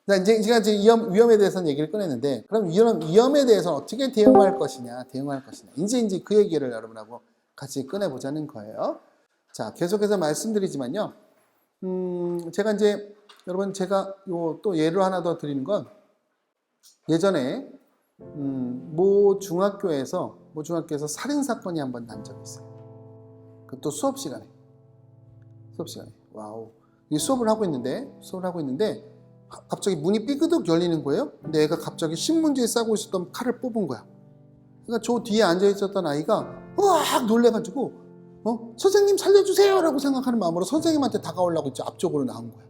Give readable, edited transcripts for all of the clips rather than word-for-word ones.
제가 이제 위험에 대해서는 얘기를 꺼냈는데, 그럼 이런 위험에 대해서 어떻게 대응할 것이냐. 이제 그 얘기를 여러분하고 같이 꺼내보자는 거예요. 자, 계속해서 말씀드리지만요. 제가 이제, 여러분, 제가 또 예를 하나 더 드리는 건, 예전에, 모 중학교에서 살인사건이 한번 난 적이 있어요. 그것도 수업 시간에. 와우. 이 수업을 하고 있는데, 갑자기 문이 삐그덕 열리는 거예요. 근데 애가 갑자기 신문지에 싸고 있었던 칼을 뽑은 거야. 그러니까 저 뒤에 앉아 있었던 아이가 으악 놀래가지고 선생님 살려주세요 라고 생각하는 마음으로 선생님한테 다가오려고 이제 앞쪽으로 나온 거야.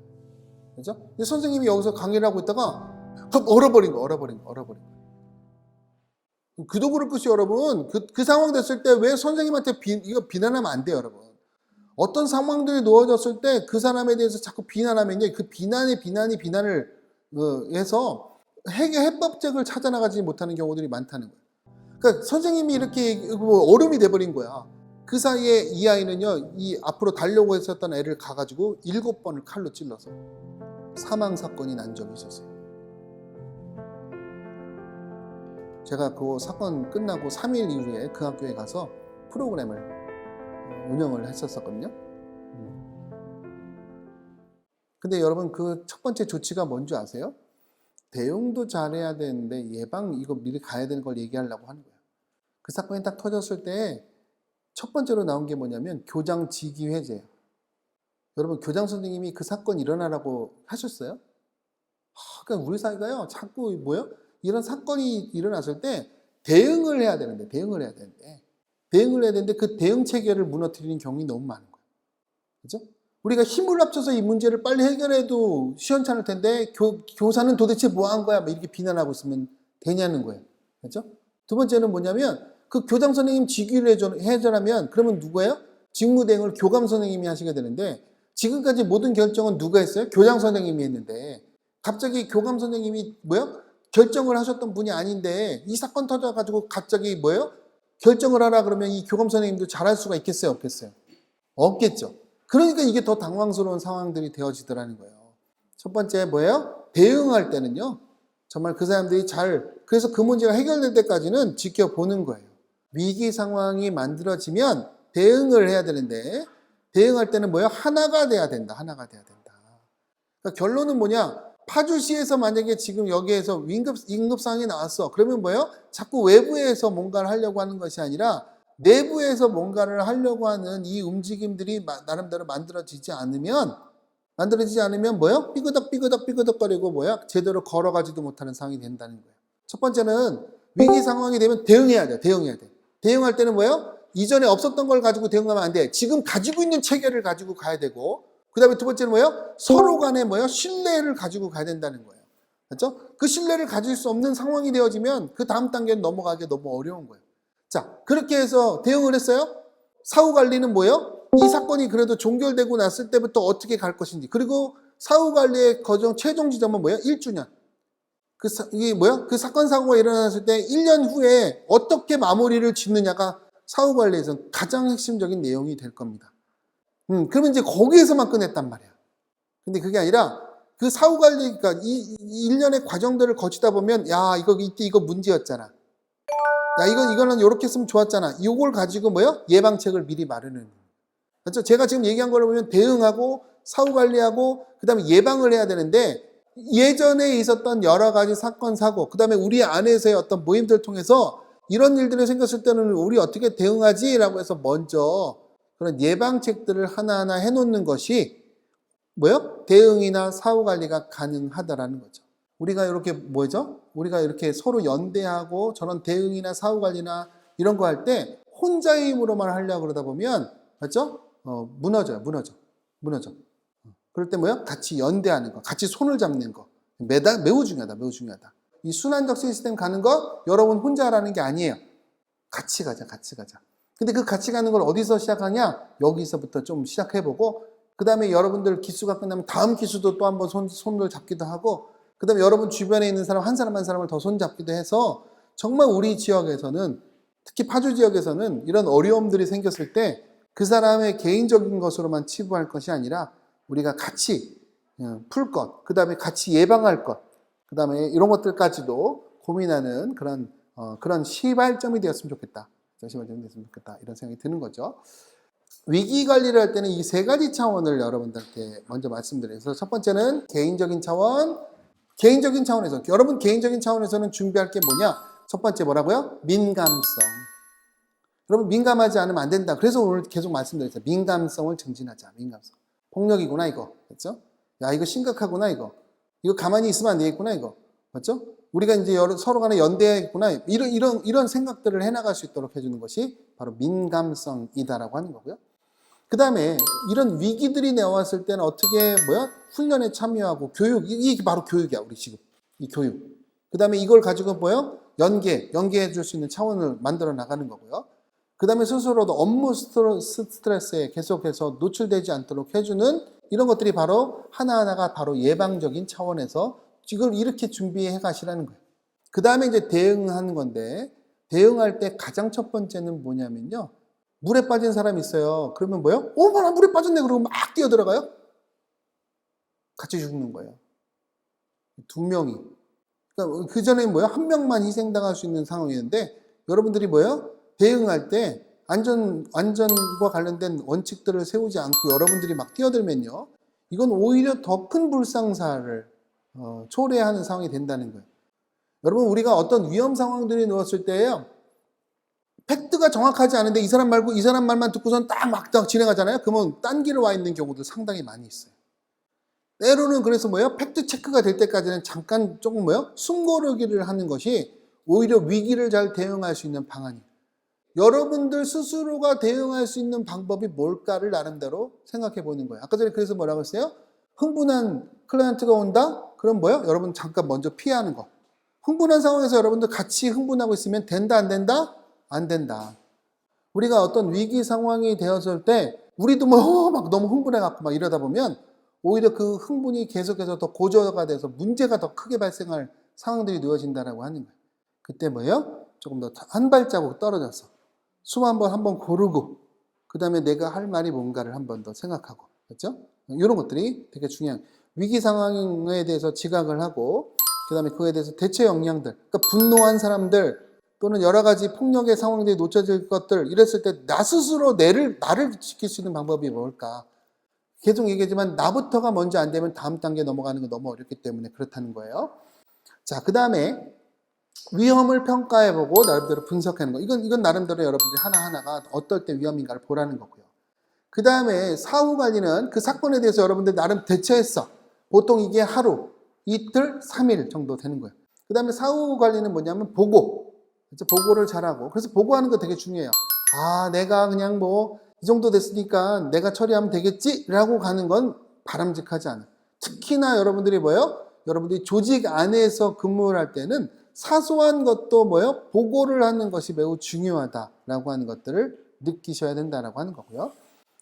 그죠? 근데 선생님이 여기서 강의를 하고 있다가 얼어버린 거야. 그도 그럴 것이 여러분, 그 상황 됐을 때 왜 선생님한테 이거 비난하면 안 돼요, 여러분. 어떤 상황들이 놓아졌을 때 그 사람에 대해서 자꾸 비난하면요, 그 비난을 해서 해법책을 찾아나가지 못하는 경우들이 많다는 거예요. 그러니까 선생님이 이렇게 얼음이 돼버린 거야. 그 사이에 이 아이는요, 이 앞으로 달려고 했었던 애를 가가지고 7번을 칼로 찔러서 사망 사건이 난 적이 있었어요. 제가 그 사건 끝나고 3일 이후에 그 학교에 가서 프로그램을 운영을 했었거든요. 근데 여러분, 그 첫 번째 조치가 뭔지 아세요? 대응도 잘해야 되는데 이거 미리 가야 되는 걸 얘기하려고 하는 거예요. 그 사건이 딱 터졌을 때 첫 번째로 나온 게 뭐냐면 교장 직위 해제예요. 여러분, 교장 선생님이 그 사건 일어나라고 하셨어요? 그러니까 우리 사회가요, 자꾸 이런 사건이 일어났을 때 대응을 해야 되는데 그 대응 체계를 무너뜨리는 경우가 너무 많은 거예요. 그죠? 우리가 힘을 합쳐서 이 문제를 빨리 해결해도 시원찮을 텐데 교사는 도대체 뭐 한 거야? 이렇게 비난하고 있으면 되냐는 거예요. 그죠? 두 번째는 뭐냐면 그 교장 선생님 직위를 해제하면 그러면 누구예요? 직무대행을 교감 선생님이 하시게 되는데 지금까지 모든 결정은 누가 했어요? 교장 선생님이 했는데 갑자기 교감 선생님이 결정을 하셨던 분이 아닌데 이 사건 터져가지고 갑자기 결정을 하라 그러면 이 교감 선생님도 잘할 수가 있겠어요? 없겠어요? 없겠죠. 그러니까 이게 더 당황스러운 상황들이 되어지더라는 거예요. 첫 번째 대응할 때는요, 정말 그 사람들이 그래서 그 문제가 해결될 때까지는 지켜보는 거예요. 위기 상황이 만들어지면 대응을 해야 되는데, 대응할 때는 하나가 돼야 된다. 그러니까 결론은 뭐냐? 파주시에서 만약에 지금 여기에서 긴급 상황이 나왔어. 그러면 자꾸 외부에서 뭔가를 하려고 하는 것이 아니라 내부에서 뭔가를 하려고 하는 이 움직임들이 나름대로 만들어지지 않으면 삐그덕거리고 제대로 걸어가지도 못하는 상황이 된다는 거예요. 첫 번째는 위기 상황이 되면 대응해야 돼. 대응할 때는 이전에 없었던 걸 가지고 대응하면 안 돼. 지금 가지고 있는 체계를 가지고 가야 되고, 그 다음에 두 번째는 서로 간에 신뢰를 가지고 가야 된다는 거예요. 그렇죠? 그 신뢰를 가질 수 없는 상황이 되어지면 그 다음 단계는 넘어가기 너무 어려운 거예요. 자, 그렇게 해서 대응을 했어요. 사후 관리는 이 사건이 그래도 종결되고 났을 때부터 어떻게 갈 것인지. 그리고 사후 관리의 최종 지점은 1주년. 그 사건 사고가 일어났을 때 1년 후에 어떻게 마무리를 짓느냐가 사후 관리에서 가장 핵심적인 내용이 될 겁니다. 그러면 이제 거기에서만 끝냈단 말이야. 근데 그게 아니라 그 사후 관리, 그러니까 이 일련의 과정들을 거치다 보면, 이때 이거 문제였잖아. 이거는 이렇게 했으면 좋았잖아. 이걸 가지고 예방책을 미리 마련하는. 그렇죠? 제가 지금 얘기한 걸 보면 대응하고 사후 관리하고 그다음에 예방을 해야 되는데, 예전에 있었던 여러 가지 사건 사고, 그다음에 우리 안에서의 어떤 모임들을 통해서 이런 일들이 생겼을 때는 우리 어떻게 대응하지라고 해서 먼저 그런 예방책들을 하나하나 해놓는 것이 대응이나 사후 관리가 가능하다라는 거죠. 우리가 이렇게 우리가 이렇게 서로 연대하고 저런 대응이나 사후 관리나 이런 거 할 때 혼자의 힘으로만 하려고 그러다 보면, 맞죠? 무너져요. 그럴 때 같이 연대하는 거, 같이 손을 잡는 거. 매우 중요하다. 이 순환적 시스템 가는 거 여러분 혼자 하라는 게 아니에요. 같이 가자. 근데 그 같이 가는 걸 어디서 시작하냐? 여기서부터 좀 시작해보고, 그 다음에 여러분들 기수가 끝나면 다음 기수도 또 한번 손을 잡기도 하고, 그 다음에 여러분 주변에 있는 사람 한 사람을 더 손잡기도 해서 정말 우리 지역에서는, 특히 파주 지역에서는 이런 어려움들이 생겼을 때 그 사람의 개인적인 것으로만 치부할 것이 아니라 우리가 같이 풀 것, 그 다음에 같이 예방할 것, 그 다음에 이런 것들까지도 고민하는 그런 시발점이 되었으면 좋겠다. 시발점이 됐으면 좋겠다. 이런 생각이 드는 거죠. 위기 관리를 할 때는 이 세 가지 차원을 여러분들께 먼저 말씀드려서 첫 번째는 개인적인 차원, 개인적인 차원에서 여러분 개인적인 차원에서는 준비할 게 뭐냐? 첫 번째 뭐라고요? 민감성. 여러분 민감하지 않으면 안 된다. 그래서 오늘 계속 말씀드렸어요. 민감성을 증진하자. 민감성. 폭력이구나 이거. 그렇죠? 야 이거 심각하구나 이거. 이거 가만히 있으면 안 되겠구나 이거. 맞죠? 우리가 이제 서로 간에 연대해야겠구나. 이런 생각들을 해나갈 수 있도록 해주는 것이 바로 민감성이다라고 하는 거고요. 그 다음에 이런 위기들이 나왔을 때는 어떻게 훈련에 참여하고 교육, 이게 바로 교육이야 우리 지금 이 교육. 그 다음에 이걸 가지고 연계해 줄 수 있는 차원을 만들어 나가는 거고요. 그 다음에 스스로도 업무 스트레스에 계속해서 노출되지 않도록 해주는 이런 것들이 바로 하나하나가 바로 예방적인 차원에서 이걸 이렇게 준비해 가시라는 거예요. 그 다음에 이제 대응하는 건데 대응할 때 가장 첫 번째는 뭐냐면요. 물에 빠진 사람이 있어요. 그러면 나 물에 빠졌네. 그러고 막 뛰어들어가요. 같이 죽는 거예요. 두 명이. 그러니까 그 전에 한 명만 희생당할 수 있는 상황이었는데 여러분들이 대응할 때 안전과 관련된 원칙들을 세우지 않고 여러분들이 막 뛰어들면요. 이건 오히려 더 큰 불상사를 초래하는 상황이 된다는 거예요. 여러분 우리가 어떤 위험 상황들이 놓였을 때에요. 팩트가 정확하지 않은데 이 사람 말고 이 사람 말만 듣고선 막 진행하잖아요. 그러면 딴 길을 와 있는 경우도 상당히 많이 있어요. 때로는 그래서 팩트 체크가 될 때까지는 잠깐 조금 숨고르기를 하는 것이 오히려 위기를 잘 대응할 수 있는 방안이에요. 여러분들 스스로가 대응할 수 있는 방법이 뭘까를 나름대로 생각해 보는 거예요. 아까 전에 그래서 뭐라고 했어요? 흥분한 클라이언트가 온다? 그럼 여러분 잠깐 먼저 피하는 거. 흥분한 상황에서 여러분들 같이 흥분하고 있으면 된다 안 된다? 안 된다. 우리가 어떤 위기 상황이 되었을 때 우리도 막 너무 흥분해갖고 막 이러다 보면 오히려 그 흥분이 계속해서 더 고조가 돼서 문제가 더 크게 발생할 상황들이 놓여진다라고 하는 거예요. 그때 조금 더 한 발자국 떨어져서 숨 한번 고르고 그 다음에 내가 할 말이 뭔가를 한 번 더 생각하고 그렇죠? 이런 것들이 되게 중요한 위기 상황에 대해서 지각을 하고 그 다음에 그에 대해서 대처 역량들 그러니까 분노한 사람들 또는 여러 가지 폭력의 상황들이 놓쳐질 것들 이랬을 때 나 스스로 나를 지킬 수 있는 방법이 뭘까? 계속 얘기하지만 나부터가 먼저 안 되면 다음 단계 넘어가는 건 너무 어렵기 때문에 그렇다는 거예요. 자, 그 다음에 위험을 평가해보고 나름대로 분석하는 거. 이건 나름대로 여러분들이 하나하나가 어떨 때 위험인가를 보라는 거고요. 그 다음에 사후 관리는 그 사건에 대해서 여러분들 나름 대처했어. 보통 이게 하루, 이틀, 3일 정도 되는 거예요. 그 다음에 사후 관리는 뭐냐면 보고를 잘하고. 그래서 보고하는 거 되게 중요해요. 내가 그냥 이 정도 됐으니까 내가 처리하면 되겠지? 라고 가는 건 바람직하지 않아요. 특히나 여러분들이 여러분들이 조직 안에서 근무를 할 때는 사소한 것도 보고를 하는 것이 매우 중요하다라고 하는 것들을 느끼셔야 된다라고 하는 거고요.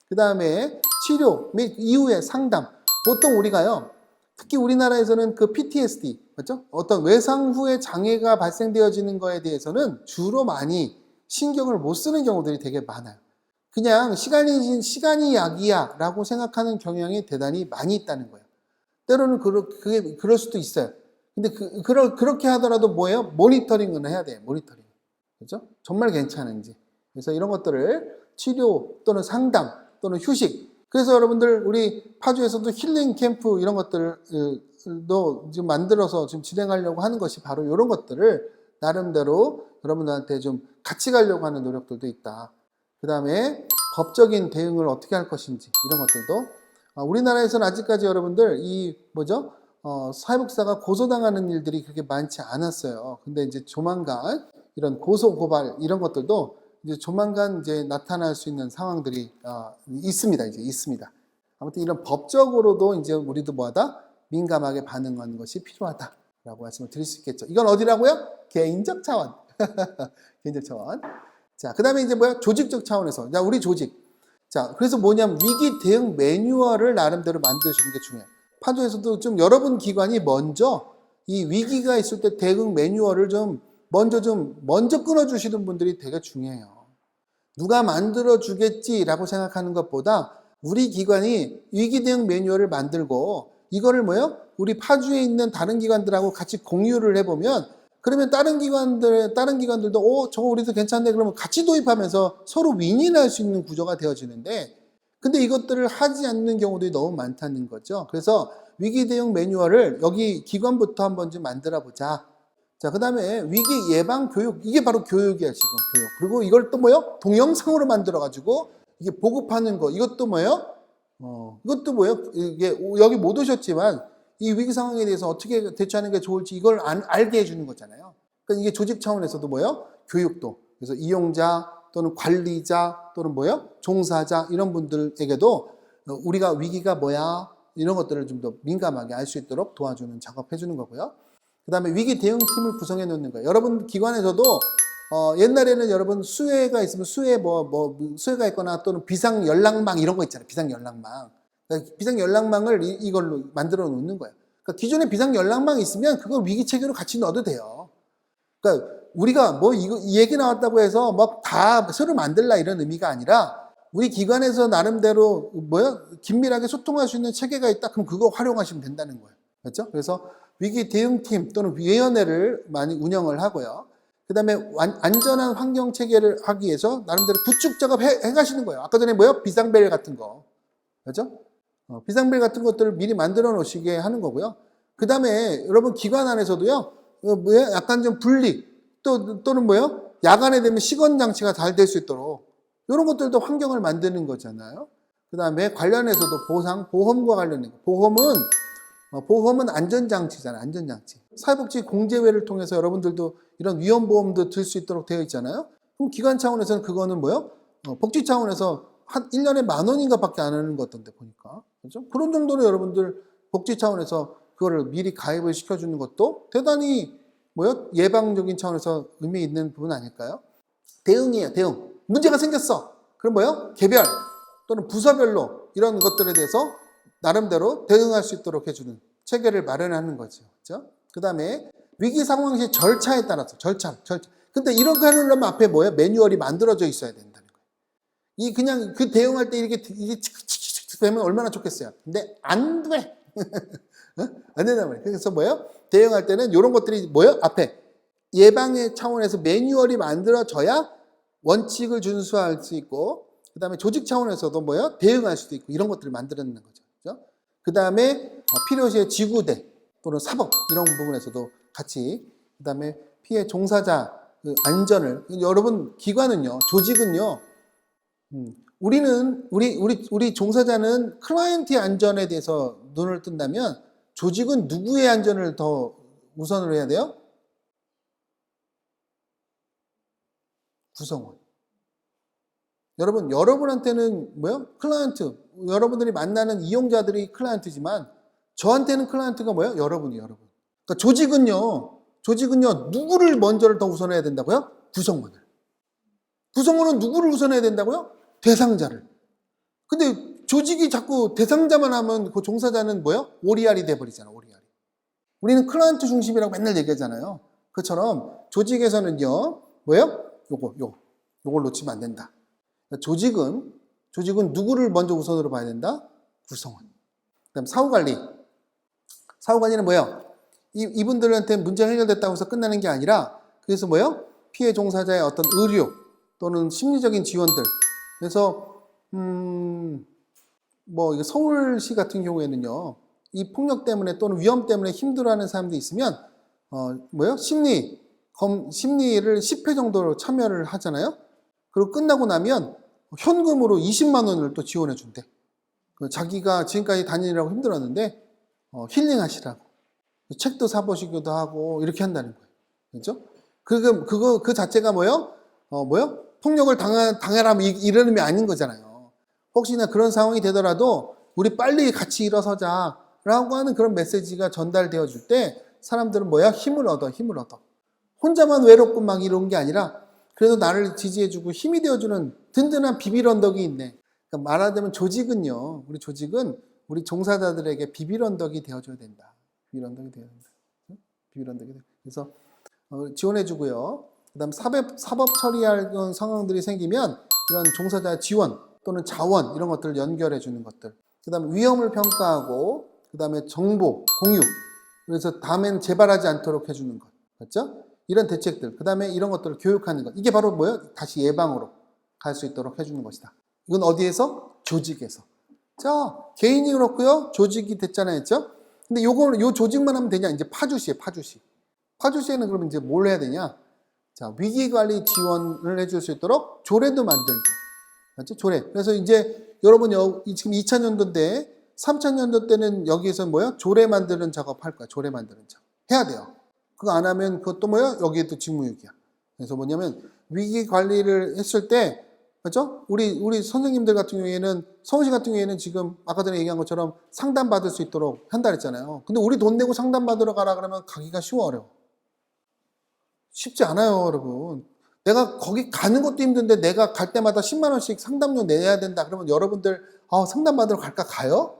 그 다음에 치료 및 이후의 상담. 보통 우리가요, 특히 우리나라에서는 그 PTSD, 맞죠? 어떤 외상 후에 장애가 발생되어지는 거에 대해서는 주로 많이 신경을 못 쓰는 경우들이 되게 많아요. 그냥 시간이 약이야 라고 생각하는 경향이 대단히 많이 있다는 거예요. 때로는 그럴 수도 있어요. 근데 그렇게 하더라도 모니터링은 해야 돼요. 모니터링. 그죠? 정말 괜찮은지. 그래서 이런 것들을 치료 또는 상담 또는 휴식. 그래서 여러분들 우리 파주에서도 힐링 캠프 이런 것들도 지금 만들어서 지금 진행하려고 하는 것이 바로 이런 것들을 나름대로 여러분들한테 좀 같이 가려고 하는 노력들도 있다. 그 다음에 법적인 대응을 어떻게 할 것인지 이런 것들도 우리나라에서는 아직까지 여러분들 사회복지사가 고소당하는 일들이 그렇게 많지 않았어요. 근데 이제 조만간 이런 고소 고발 이런 것들도 이제 조만간 이제 나타날 수 있는 상황들이 있습니다. 이제 있습니다. 아무튼 이런 법적으로도 이제 우리도 민감하게 반응하는 것이 필요하다라고 말씀을 드릴 수 있겠죠. 이건 어디라고요? 개인적 차원. 개인적 차원. 자, 그 다음에 이제 조직적 차원에서. 자, 우리 조직. 자, 그래서 뭐냐면 위기 대응 매뉴얼을 나름대로 만드시는 게 중요해요. 파주에서도 좀 여러분 기관이 먼저 이 위기가 있을 때 대응 매뉴얼을 먼저 끊어주시는 분들이 되게 중요해요. 누가 만들어주겠지라고 생각하는 것보다 우리 기관이 위기 대응 매뉴얼을 만들고 이거를 뭐예요? 우리 파주에 있는 다른 기관들하고 같이 공유를 해보면 그러면 다른 기관들도 저거 우리도 괜찮네 그러면 같이 도입하면서 서로 윈윈할 수 있는 구조가 되어지는데 근데 이것들을 하지 않는 경우들이 너무 많다는 거죠. 그래서 위기 대응 매뉴얼을 여기 기관부터 한번 좀 만들어 보자. 자, 그 다음에 위기 예방 교육, 이게 바로 교육이야, 지금 교육. 그리고 이걸 또 뭐예요? 동영상으로 만들어가지고 이게 보급하는 거, 이것도 뭐예요? 이것도 뭐예요? 이게 여기 못 오셨지만 이 위기 상황에 대해서 어떻게 대처하는 게 좋을지 이걸 알게 해주는 거잖아요. 그러니까 이게 조직 차원에서도 뭐예요? 교육도. 그래서 이용자 또는 관리자 또는 뭐예요? 종사자 이런 분들에게도 우리가 위기가 뭐야? 이런 것들을 좀 더 민감하게 알 수 있도록 도와주는 작업해 주는 거고요. 그 다음에 위기 대응팀을 구성해 놓는 거예요. 여러분 기관에서도 옛날에는 여러분 수해가 있으면 수해가 있거나 또는 비상 연락망 이런 거 있잖아요. 비상 연락망. 그러니까 비상 연락망을 이걸로 만들어 놓는 거예요. 그러니까 기존에 비상 연락망이 있으면 그걸 위기 체계로 같이 넣어도 돼요. 그러니까 우리가 이 얘기 나왔다고 해서 막 다 새로 만들라 이런 의미가 아니라 우리 기관에서 나름대로 긴밀하게 소통할 수 있는 체계가 있다. 그럼 그거 활용하시면 된다는 거예요. 그렇죠? 그래서 위기 대응팀 또는 위원회를 많이 운영을 하고요. 그 다음에 안전한 환경 체계를 하기 위해서 나름대로 구축 작업 해가시는 거예요. 아까 전에 비상벨 같은 거. 그렇죠? 비상벨 같은 것들을 미리 만들어 놓으시게 하는 거고요. 그 다음에 여러분 기관 안에서도요, 약간 좀 분리, 또는 야간에 되면 시건 장치가 잘 될 수 있도록 이런 것들도 환경을 만드는 거잖아요. 그 다음에 관련해서도 보험과 관련된 거. 보험은 안전장치잖아요. 안전장치. 사회복지 공제회를 통해서 여러분들도 이런 위험보험도 들 수 있도록 되어 있잖아요. 그럼 기관 차원에서는 그거는 복지 차원에서 한 1년에 10,000원인가 밖에 안 하는 것 같던데 보니까. 그렇죠? 그런 정도로 여러분들 복지 차원에서 그거를 미리 가입을 시켜주는 것도 대단히 예방적인 차원에서 의미 있는 부분 아닐까요? 대응이에요. 대응. 문제가 생겼어. 그럼 개별 또는 부서별로 이런 것들에 대해서 나름대로 대응할 수 있도록 해주는 체계를 마련하는 거죠. 그렇죠? 그 다음에 위기 상황 시 절차에 따라서 절차. 근데 이런 거 하려면 앞에 매뉴얼이 만들어져 있어야 된다는 거예요. 그냥 그 대응할 때 이게 되면 얼마나 좋겠어요. 근데 안 돼. 안 된단 말이에요. 그래서 대응할 때는 이런 것들이 앞에 예방의 차원에서 매뉴얼이 만들어져야 원칙을 준수할 수 있고, 그 다음에 조직 차원에서도 대응할 수도 있고, 이런 것들을 만들어내는 거죠. 그렇죠? 그 다음에 필요시에 지구대 또는 사법 이런 부분에서도 같이, 그 다음에 피해 종사자 안전을, 여러분 기관은요, 조직은요, 우리 종사자는 클라이언트의 안전에 대해서 눈을 뜬다면 조직은 누구의 안전을 더 우선으로 해야 돼요? 구성원. 여러분한테는 클라이언트. 여러분들이 만나는 이용자들이 클라이언트지만 저한테는 클라이언트가 여러분이에요, 여러분. 그러니까 조직은요, 누구를 먼저를 더 우선해야 된다고요? 구성원을. 구성원은 누구를 우선해야 된다고요? 대상자를. 근데 조직이 자꾸 대상자만 하면 그 종사자는 오리알이 돼버리잖아, 오리알이. 우리는 클라이언트 중심이라고 맨날 얘기하잖아요. 그처럼 조직에서는요, 요걸 놓치면 안 된다. 조직은 누구를 먼저 우선으로 봐야 된다? 구성원. 그다음 사후관리. 사후관리는 이분들한테 문제가 해결됐다고 해서 끝나는 게 아니라, 그래서 피해 종사자의 어떤 의료 또는 심리적인 지원들. 그래서 서울시 같은 경우에는요, 이 폭력 때문에 또는 위험 때문에 힘들어하는 사람들이 있으면 심리를 10회 정도로 참여를 하잖아요. 그리고 끝나고 나면 현금으로 20만 원을 또 지원해 준대. 자기가 지금까지 다니느라고 힘들었는데 힐링하시라고. 책도 사보시기도 하고 이렇게 한다는 거예요. 그렇죠? 그 자체가 폭력을 당해라 이런 의미 아닌 거잖아요. 혹시나 그런 상황이 되더라도 우리 빨리 같이 일어서자라고 하는 그런 메시지가 전달되어 줄 때 사람들은 힘을 얻어. 혼자만 외롭고 막 이런 게 아니라 그래도 나를 지지해주고 힘이 되어주는 든든한 비빌 언덕이 있네. 그러니까 말하자면 우리 조직은 우리 종사자들에게 비빌 언덕이 되어줘야 된다. 비빌 언덕이 되어야 된다. 비빌 언덕이 되어야 된다. 그래서 지원해주고요. 그 다음 사법 처리할 상황들이 생기면 이런 종사자 지원 또는 자원 이런 것들을 연결해주는 것들. 그 다음 위험을 평가하고 그 다음에 정보, 공유. 그래서 다음엔 재발하지 않도록 해주는 것. 맞죠? 이런 대책들. 그 다음에 이런 것들을 교육하는 것. 이게 바로 뭐예요? 다시 예방으로 갈 수 있도록 해주는 것이다. 이건 어디에서? 조직에서. 자, 개인이 그렇고요. 조직이 됐잖아요. 했죠? 근데 요 조직만 하면 되냐? 이제 파주시에, 파주시. 파주시에는 그러면 이제 뭘 해야 되냐? 자, 위기관리 지원을 해줄 수 있도록 조례도 만들고. 맞죠? 조례. 그래서 이제 여러분, 지금 2000년도인데, 3000년도 때는 여기에서 뭐야? 조례 만드는 작업 할 거야. 조례 만드는 작업. 해야 돼요. 그거 안 하면 그것도 뭐야? 여기에도 직무유기야. 그래서 뭐냐면, 위기 관리를 했을 때, 그렇죠? 우리 선생님들 같은 경우에는, 서울시 같은 경우에는 지금 아까 전에 얘기한 것처럼 상담 받을 수 있도록 한다 그랬잖아요. 근데 우리 돈 내고 상담 받으러 가라 그러면 가기가 쉬워, 어려워? 쉽지 않아요, 여러분. 내가 거기 가는 것도 힘든데 내가 갈 때마다 10만 원씩 상담료 내야 된다. 그러면 여러분들 상담 받으러 갈까? 가요?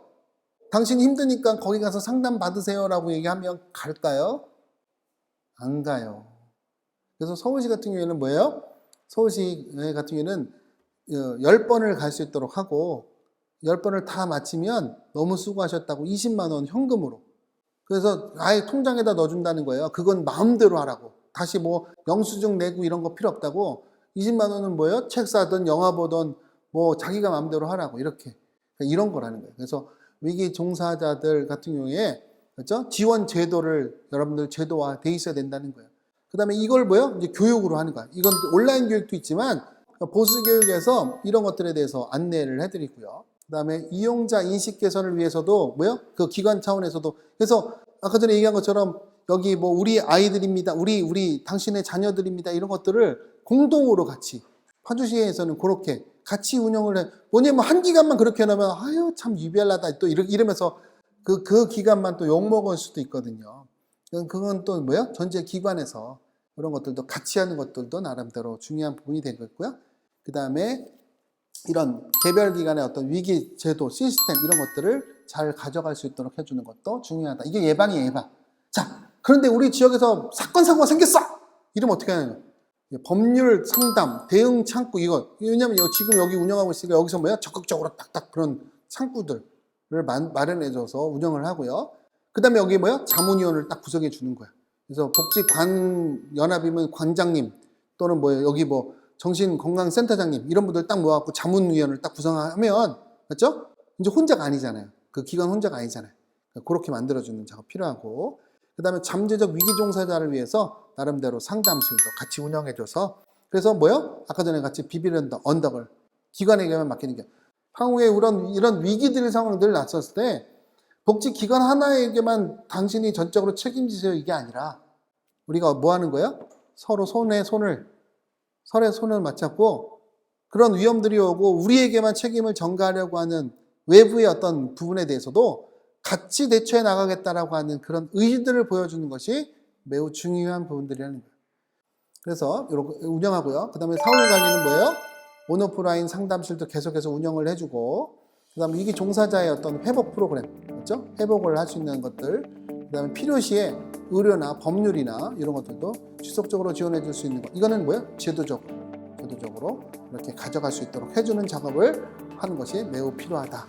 당신이 힘드니까 거기 가서 상담 받으세요라고 얘기하면 갈까요? 안 가요. 그래서 서울시 같은 경우에는 뭐예요? 서울시 같은 경우에는 10번을 갈 수 있도록 하고 10번을 다 마치면 너무 수고하셨다고 20만 원 현금으로. 그래서 아예 통장에다 넣어준다는 거예요. 그건 마음대로 하라고. 다시 뭐 영수증 내고 이런 거 필요 없다고. 20만 원은 뭐예요? 책 사든 영화 보든 뭐 자기가 마음대로 하라고. 이렇게. 이런 거라는 거예요. 그래서 위기 종사자들 같은 경우에 그렇죠? 지원 제도를 여러분들 제도화 돼 있어야 된다는 거예요. 그 다음에 이걸 뭐예요? 이제 교육으로 하는 거야. 이건 온라인 교육도 있지만 보수 교육에서 이런 것들에 대해서 안내를 해드리고요. 그 다음에 이용자 인식 개선을 위해서도 뭐예요? 그 기관 차원에서도. 그래서 아까 전에 얘기한 것처럼 여기 뭐 우리 아이들입니다. 우리 당신의 자녀들입니다. 이런 것들을 공동으로 같이 파주시에서는 그렇게 같이 운영을 해. 뭐냐면 한 기간만 그렇게 해놓으면 아유 참 유별나다 또 이러면서 그 기간만 또 욕먹을 수도 있거든요. 그건 또 뭐야? 전체 기관에서 그런 것들도 같이 하는 것들도 나름대로 중요한 부분이 되겠고요. 그 다음에 이런 개별 기관의 어떤 위기 제도, 시스템 이런 것들을 잘 가져갈 수 있도록 해주는 것도 중요하다. 이게 예방이에요, 예방. 자, 그런데 우리 지역에서 사건, 사고가 생겼어! 이러면 어떻게 하냐? 법률 상담, 대응 창구 이거. 왜냐면 지금 여기 운영하고 있으니까 여기서 뭐야? 적극적으로 딱딱 그런 창구들을 마련해줘서 운영을 하고요. 그 다음에 여기 뭐야? 자문위원을 딱 구성해 주는 거야. 그래서 복지관연합이면 관장님 또는 뭐예요? 여기 뭐 정신건강센터장님 이런 분들 딱 모아갖고 자문위원을 딱 구성하면 맞죠? 이제 혼자가 아니잖아요. 그 기관 혼자가 아니잖아요. 그렇게 만들어주는 작업 필요하고 그 다음에 잠재적 위기 종사자를 위해서 나름대로 상담실도 같이 운영해줘서 그래서 뭐요? 아까 전에 같이 비비는 언덕을 기관에게만 맡기는 게 향후에 이런 위기들 상황들 났었을 때 복지기관 하나에게만 당신이 전적으로 책임지세요 이게 아니라 우리가 뭐 하는 거예요? 서로 손에 손을 맞잡고 그런 위험들이 오고 우리에게만 책임을 전가하려고 하는 외부의 어떤 부분에 대해서도 같이 대처해 나가겠다라고 하는 그런 의지들을 보여주는 것이 매우 중요한 부분들이라는 거예요. 그래서 이렇게 운영하고요. 그 다음에 사후 관리는 뭐예요? 온오프라인 상담실도 계속해서 운영을 해주고 그 다음에 위기 종사자의 어떤 회복 프로그램, 그렇죠? 회복을 할 수 있는 것들, 그 다음에 필요시에 의료나 법률이나 이런 것들도 지속적으로 지원해 줄 수 있는 것. 이거는 뭐예요? 제도적으로 이렇게 가져갈 수 있도록 해주는 작업을 하는 것이 매우 필요하다.